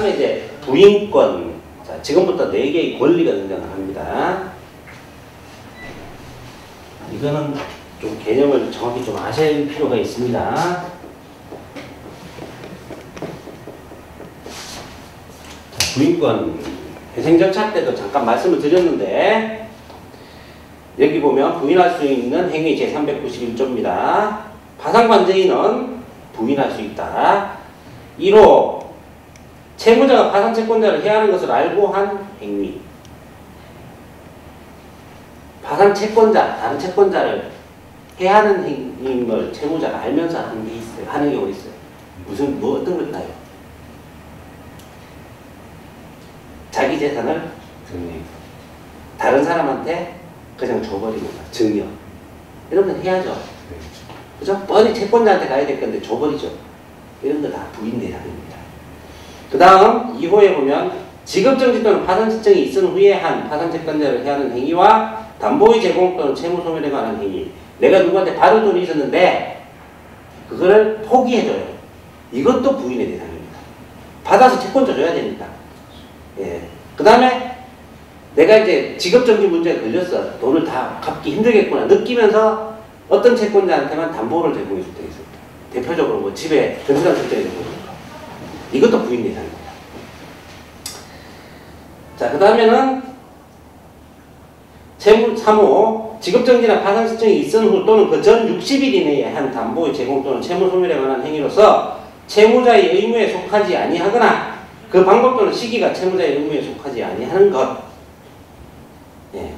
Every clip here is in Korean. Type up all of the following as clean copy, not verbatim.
다음에 이제 부인권. 자, 지금부터 4개의 권리가 등장을 합니다. 이거는 좀 개념을 정확히 좀 아실 필요가 있습니다. 자, 부인권. 회생절차 때도 잠깐 말씀을 드렸는데, 여기 보면 부인할 수 있는 행위 제391조입니다. 파산관제인은 부인할 수 있다. 1호 채무자가 파산채권자를 해하는 것을 알고 한 행위. 파산채권자, 다른 채권자를 해하는 행위를 채무자가 알면서 하는 게 있어요. 하는 경우가 있어요. 어떤 걸까요? 자기 재산을 다른 사람한테 그냥 줘버리는 거야. 증여. 이런 건 해야죠. 그죠? 뻔히 채권자한테 가야 될 건데 줘버리죠. 이런 거 다 부인 대상입니다. 그 다음 2호에 보면 지급정지 또는 파산신청이 있은 후에 한 파산채권자를 해하는 행위와 담보의 제공 또는 채무소멸에 관한 행위. 내가 누구한테 받을 돈이 있었는데 그거를 포기해줘요. 이것도 부인의 대상입니다. 받아서 채권자 줘야 되니까. 예. 그 다음에 내가 이제 지급정지 문제에 걸렸어. 돈을 다 갚기 힘들겠구나 느끼면서 어떤 채권자한테만 담보를 제공해 줄 때가 있습니다. 대표적으로 뭐 집에 변수당 설정해 주는 거. 이것도 부인 대상입니다. 자, 그 다음에는 채무 3호 지급정지나 파산신청이 있은 후 또는 그 전 60일 이내에 한 담보의 제공 또는 채무소멸에 관한 행위로서 채무자의 의무에 속하지 아니하거나 그 방법 또는 시기가 채무자의 의무에 속하지 아니하는 것. 예.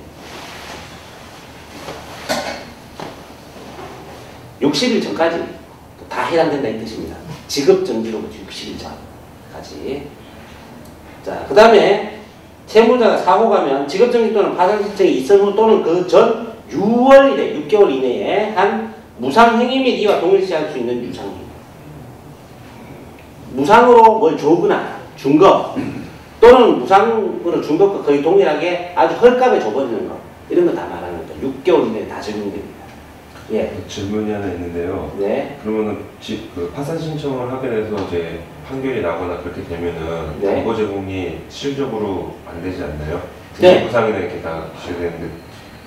60일 전까지 다 해당된다 이 뜻입니다. 지급정지로부터 60일 전까지. 자, 그 다음에 채무자가 사고 가면 지급정지 또는 파산신청이 있은 후 또는 그 전 6월 이내, 6개월 이내에 한 무상행위 및 이와 동일시할 수 있는 유상행위. 무상으로 뭘 주거나 준 거, 또는 무상으로 준 것과 거의 동일하게 아주 헐값에 줘버리는 거. 이런 거 다 말하는 거. 6개월 이내에 다 적용됩니다. 예. 질문이 하나 있는데요. 네. 그러면은 그 파산 신청을 하게 돼서 이제 판결이 나거나 그렇게 되면은 네. 담보 제공이 실질적으로 안 되지 않나요? 네. 부상이나 이렇게 다 주셔야 되는데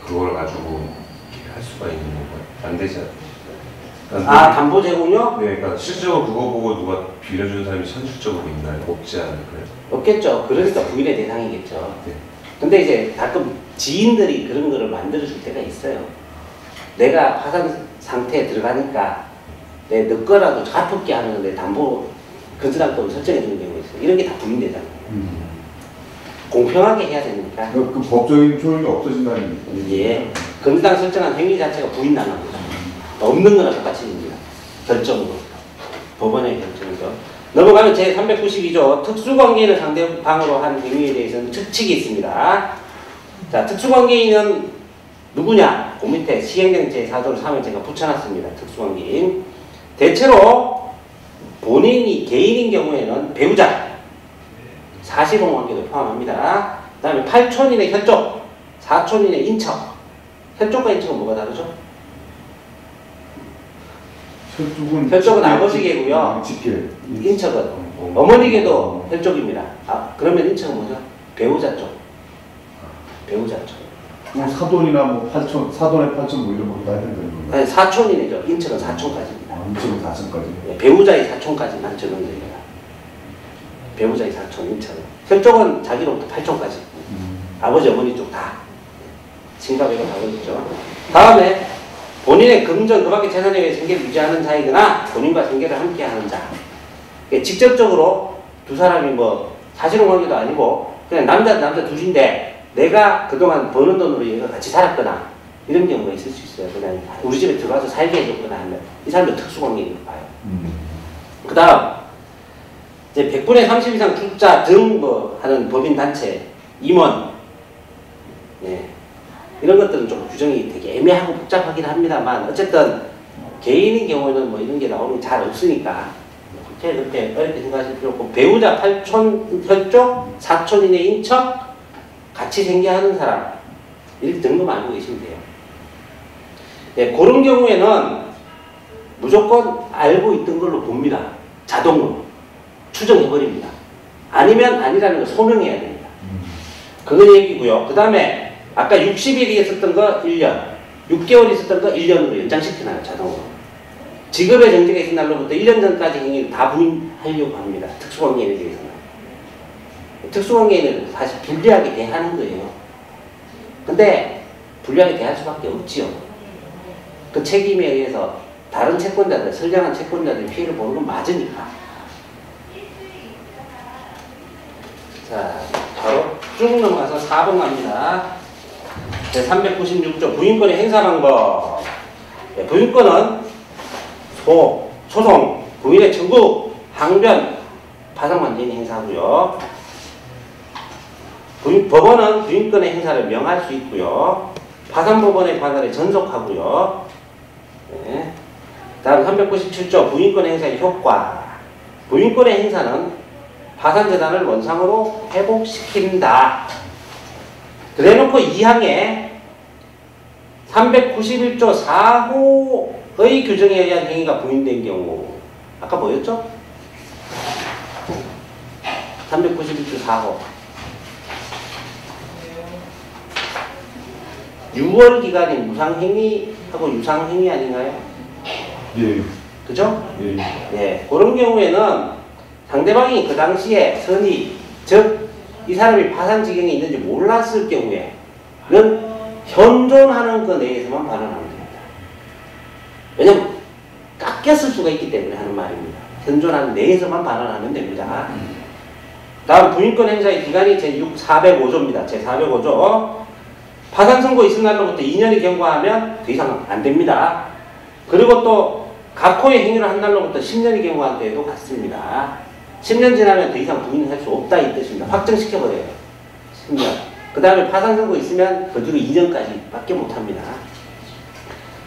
그걸 가지고 이렇게 할 수가 있는 건가요? 안 되지 않나요? 아, 담보 제공요? 네, 그러니까 실질적으로 그거 보고 누가 빌려주는 사람이 현실적으로 있나요? 없지 않을까요? 없겠죠. 그러니까 부인의 대상이겠죠. 네. 근데 이제 가끔 지인들이 그런 거를 만들어줄 때가 있어요. 내가 파산 상태에 들어가니까 내 너 거라도 갚을게 하는 내 담보 건수당금을 설정해 주는 경우가 있어요. 이런 게 다 부인 대상이에요. 공평하게 해야 되니까. 그 법적인 효력이 없어진다는 얘기예요. 예. 건수당 설정한 행위 자체가 부인 당한 거죠. 없는 거나 똑같이입니다. 결정으로. 법원의 결정이죠. 넘어가면 제392조 특수관계인을 상대방으로 한 행위에 대해서는 특칙이 있습니다. 자, 특수관계인은 누구냐? 그 밑에 시행령 제4조를 3을 제가 붙여놨습니다. 특수관계인. 대체로 본인이 개인인 경우에는 배우자, 사실혼관계도 포함합니다. 그 다음에 8촌인의 혈족, 4촌인의 인척. 혈족과 인척은 뭐가 다르죠? 혈족은 아버지계고요. 인척은 어머니계도 혈족입니다. 아, 그러면 인척은 뭐죠? 배우자 쪽. 배우자 쪽. 뭐 사돈이나 뭐 사돈의 8촌 뭐 이런 것도 해야 된다는 건가요? 아니, 사촌이죠. 인척은 사촌까지입니다. 인척은 4촌까지. 네, 배우자의 사촌까지만 적용됩니다. 배우자의 사촌, 인척은. 혈족은 자기로부터 8촌까지. 아버지, 어머니 쪽 다. 친가배가 다 걸렸죠. 다음에 본인의 금전, 그 밖의 재산에 의해 생계를 유지하는 자이거나 본인과 생계를 함께하는 자. 직접적으로 두 사람이 뭐 사실혼 관계도 아니고 그냥 남자 둘인데 내가 그동안 버는 돈으로 얘가 같이 살았거나 이런 경우가 있을 수 있어요. 그냥 우리 집에 들어와서 살게 해줬거나 하면 이 사람도 특수관계인으로 봐요. 그 다음 이제 100분의 30 이상 출자 등 뭐 하는 법인단체, 임원, 네. 이런 것들은 좀 규정이 되게 애매하고 복잡하긴 합니다만 어쨌든 개인인 경우에는 뭐 이런 게 나오는 게 잘 없으니까 그렇게 어렵게 생각하실 필요 없고 배우자 8촌 혈족, 4촌인의 인척, 같이 생계하는 사람 이렇게 정도만 알고 계시면 돼요. 네, 그런 경우에는 무조건 알고 있던 걸로 봅니다. 자동으로 추정해버립니다. 아니면 아니라는 걸 소명해야 됩니다. 그거 얘기고요. 그 다음에 아까 60일이 있었던 거 1년, 6개월이 있었던 거 1년으로 연장시켜놔요, 자동으로. 직업의 정지가 있은 날로부터 1년 전까지 행위를 다 부인하려고 합니다. 특수관계인에 대해서는. 특수관계인은 사실 불리하게 대하는 거예요. 근데 불리하게 대할 수밖에 없지요. 그 책임에 의해서 다른 채권자들, 선량한 채권자들이 피해를 보는 건 맞으니까. 자, 바로 쭉 넘어가서 4번 갑니다. 제396조 부인권의 행사 방법. 네, 부인권은 소송, 부인의 청구, 항변, 파산관계인이 행사하고요. 법원은 부인권의 행사를 명할 수 있고요. 파산법원의 관할에 전속하고요. 네. 다음 397조 부인권 행사의 효과. 부인권의 행사는 파산재산을 원상으로 회복시킨다. 그래놓고 2항에 391조 4호의 규정에 의한 행위가 부인된 경우, 아까 뭐였죠? 391조 4호 6월 기간이 무상행위하고 유상행위 아닌가요? 예. 그죠? 예. 네, 그런 경우에는 상대방이 그 당시에 선의, 즉 이 사람이 파산 지경에 있는지 몰랐을 경우에는 현존하는 그 내에서만 발언하면 됩니다. 왜냐면 깎였을 수가 있기 때문에 하는 말입니다. 현존하는 내에서만 발언하면 됩니다. 다음 부인권 행사의 기간이 제405조입니다. 제405조 파산 선고 있은 날로부터 2년이 경과하면 더 이상 안 됩니다. 그리고 또 각호의 행위를 한 날로부터 10년이 경과한 때에도 같습니다. 10년 지나면 더 이상 부인할 수 없다 이 뜻입니다. 확정시켜버려요. 10년. 그 다음에 파산 선고 있으면 그 뒤로 2년까지 밖에 못합니다.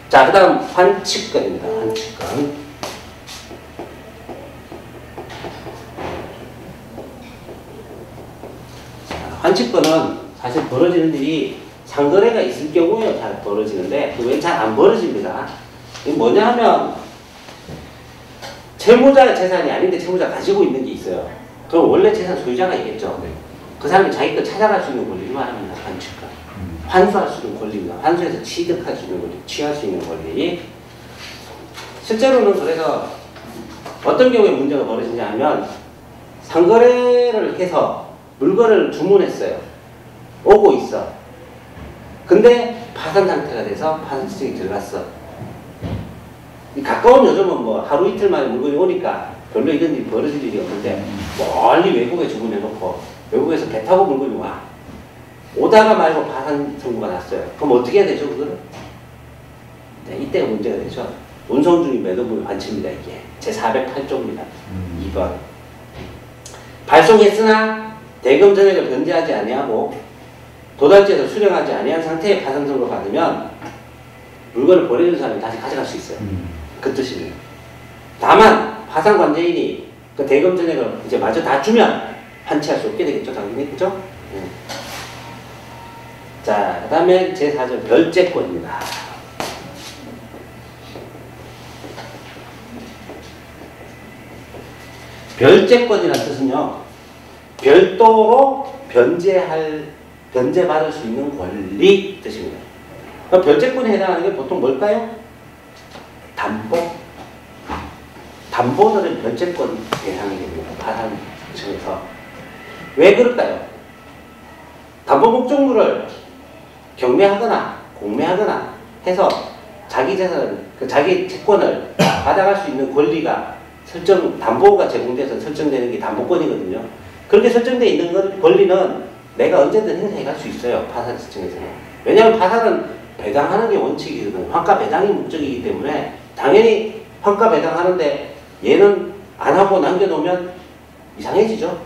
자, 그 다음 환칙권입니다. 환칙권. 환칙권은 사실 벌어지는 일이 상거래가 있을 경우에 잘 벌어지는데 그 외에 잘 안 벌어집니다. 이게 뭐냐 하면 채무자의 재산이 아닌데 채무자가 가지고 있는 게 있어요. 그럼 원래 재산 소유자가 있겠죠. 그 사람이 자기 거 찾아갈 수 있는 권리를 말합니다. 환칙권. 환수할 수 있는 권리입니다. 환수해서 취득할 수 있는 권리, 취할 수 있는 권리. 실제로는 그래서 어떤 경우에 문제가 벌어지냐 하면 상거래를 해서 물건을 주문했어요. 오고 있어. 근데 파산 상태가 돼서 파산 지정이 들어갔어. 가까운 요즘은 뭐 하루 이틀 만에 물건이 오니까 별로 이런 일이 벌어질 일이 없는데 멀리 외국에 주문해놓고 외국에서 배 타고 물건이 와. 오다가 말고 파산 선고가 났어요. 그럼 어떻게 해야 되죠, 그거를? 네, 이때가 문제가 되죠. 운송 중인 매도물 환치입니다, 이게. 제408조입니다. 2번. 발송했으나 대금 전액을 변제하지 아니하고 도달지에서 수령하지 아니한 상태의 파산 선고를 받으면 물건을 보내준 사람이 다시 가져갈 수 있어요. 그 뜻입니다. 다만 파산 관제인이 그 대금 전액을 이제 마저 다 주면 환치할 수 없게 되겠죠, 당연히. 그죠? 네. 자, 그 다음에 제4조 별제권입니다. 별제권이라는 뜻은요, 별도로 변제받을 수 있는 권리 뜻입니다. 별제권에 해당하는 게 보통 뭘까요? 담보들은 별제권 대상이 됩니다. 파산청에서. 왜 그럴까요? 담보 목적물을 경매하거나 공매하거나 해서 자기 재산, 자기 채권을 받아갈 수 있는 권리가 담보가 제공돼서 설정되는 게 담보권이거든요. 그렇게 설정되어 있는 권리는 내가 언제든 행사해 갈 수 있어요. 파산청에서는. 왜냐하면 파산은 배당하는 게 원칙이거든요. 환가 배당이 목적이기 때문에 당연히 환가 배당하는데 얘는 안 하고 남겨놓으면 이상해지죠.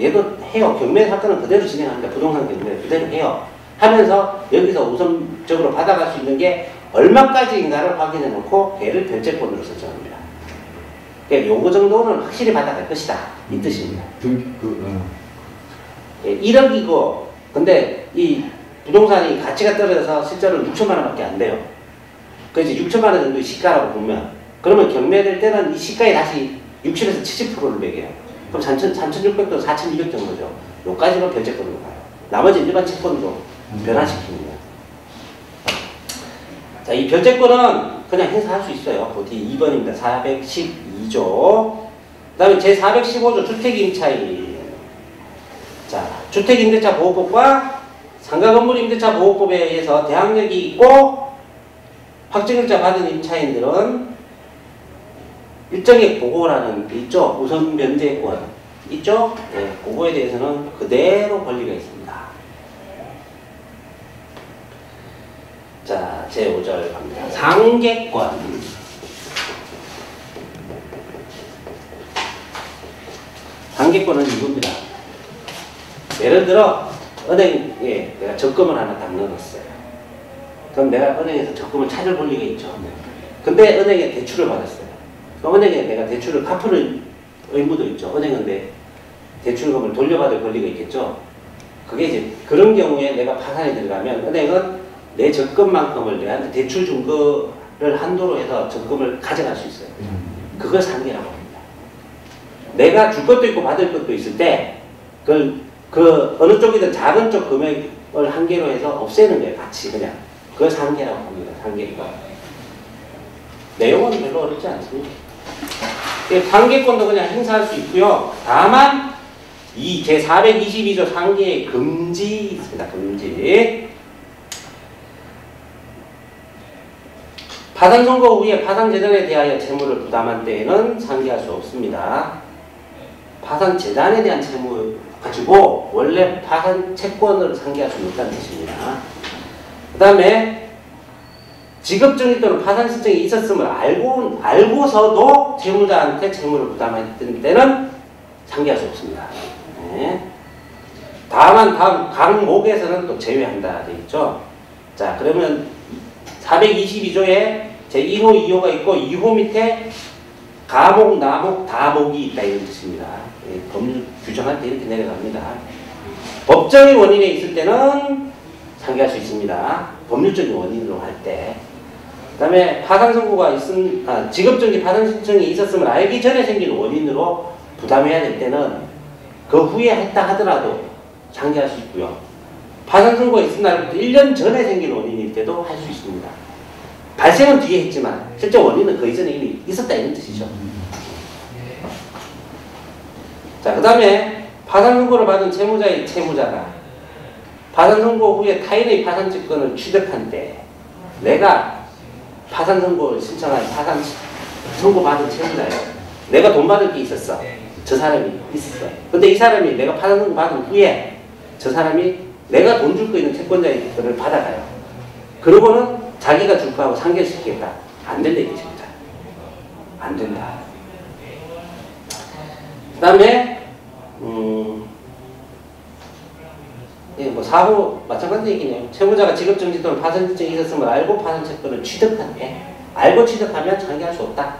얘도 해요. 경매 사건은 그대로 진행합니다. 부동산 경매 그대로 해요. 하면서 여기서 우선적으로 받아갈 수 있는 게 얼마까지인가를 확인해 놓고 얘를 별제권으로 설정합니다. 그러니까 요거 정도는 확실히 받아갈 것이다. 이 뜻입니다. 1억이고 근데 이 부동산이 가치가 떨어져서 실제로 6천만 원밖에 안 돼요. 그래서 6천만 원 정도의 시가라고 보면 그러면 경매될 때는 이 시가에 다시 60에서 70%를 매겨요. 그럼 3,600도 4,200 정도죠. 요까지만 별채권으로 가요. 나머지 일반 채권으로 변화시킵니다. 자, 이 별채권은 그냥 행사할 수 있어요. 그 뒤 2번입니다. 412조. 그 다음에 제415조 주택임차인. 자, 주택임대차보호법과 상가건물임대차보호법에 의해서 대항력이 있고 확정일자 받은 임차인들은 일정액 보고라는 게 있죠. 우선 면제권 있죠. 네, 그거에 대해서는 그대로 권리가 있습니다. 자, 제5절 갑니다. 상계권. 상계권은 이겁니다. 예를 들어 은행에 내가 적금을 하나 딱 넣어놨어요. 그럼 내가 은행에서 적금을 찾을 권리가 있죠. 근데 은행에 대출을 받았어요. 그럼 은행에 내가 대출을 갚을 의무도 있죠. 은행은 내 대출금을 돌려받을 권리가 있겠죠. 그게 이제 그런 경우에 내가 파산에 들어가면 은행은 내 적금만큼을 내한테 대출 준 거를 한도로 해서 적금을 가져갈 수 있어요. 그걸 상계라고 합니다. 내가 줄 것도 있고 받을 것도 있을 때 그 어느 쪽이든 작은 쪽 금액을 한계로 해서 없애는 거예요. 같이 그냥. 그걸 상계라고 합니다. 상계권. 내용은 별로 어렵지 않습니다. 상계권도 그냥 행사할 수 있고요. 다만 이 제422조 상계의 금지 있습니다. 금지. 파산 선고 후에 파산 재단에 대하여 채무를 부담한 때에는 상계할 수 없습니다. 파산 재단에 대한 채무 가지고 원래 파산 채권을 상계할 수 없다는 뜻입니다. 그 다음에 지급정지 또는 파산 신청이 있었음을 알고서도 채무자한테 채무를 부담했던 때는 상계할 수 없습니다. 네. 다만 다음 강목에서는 또 제외한다 되어 있죠. 자, 그러면 422조에 제1호, 2호가 있고 2호 밑에 가목, 나목, 다목이 있다 이런 뜻입니다. 예, 법률 규정할 때 이렇게 내려갑니다. 법정의 원인에 있을 때는 상계할 수 있습니다. 법률적인 원인으로 할 때. 그 다음에 파산 선고가 지급정지 파산 신청이 있었음을 알기 전에 생긴 원인으로 부담해야 될 때는 그 후에 했다 하더라도 상계할 수 있고요. 파산 선고가 있은 날부터 1년 전에 생긴 원인일 때도 할 수 있습니다. 발생은 뒤에 했지만 실제 원인은 그 이전에 이미 있었다 이런 뜻이죠. 자, 그 다음에 파산 선고를 받은 채무자의 채무자가 파산 선고 후에 타인의 파산 채권을 취득한 때 내가 파산 선고를 신청한 파산 선고 받은 채무자예요. 내가 돈 받을 게 있었어. 저 사람이 있었어. 근데 이 사람이 내가 파산 선고 받은 후에 저 사람이 내가 돈 줄 거 있는 채권자의 거를 받아가요. 그러고는 자기가 줄 거하고 상계시키겠다. 안 된다 이것입니다. 안 된다. 그 다음에 예, 뭐 사후 마찬가지 얘기네요. 채무자가 지급정지 또는 파산 신청이 있었음을 알고 파산 채권을 취득한 때 알고 취득하면 상계할 수 없다.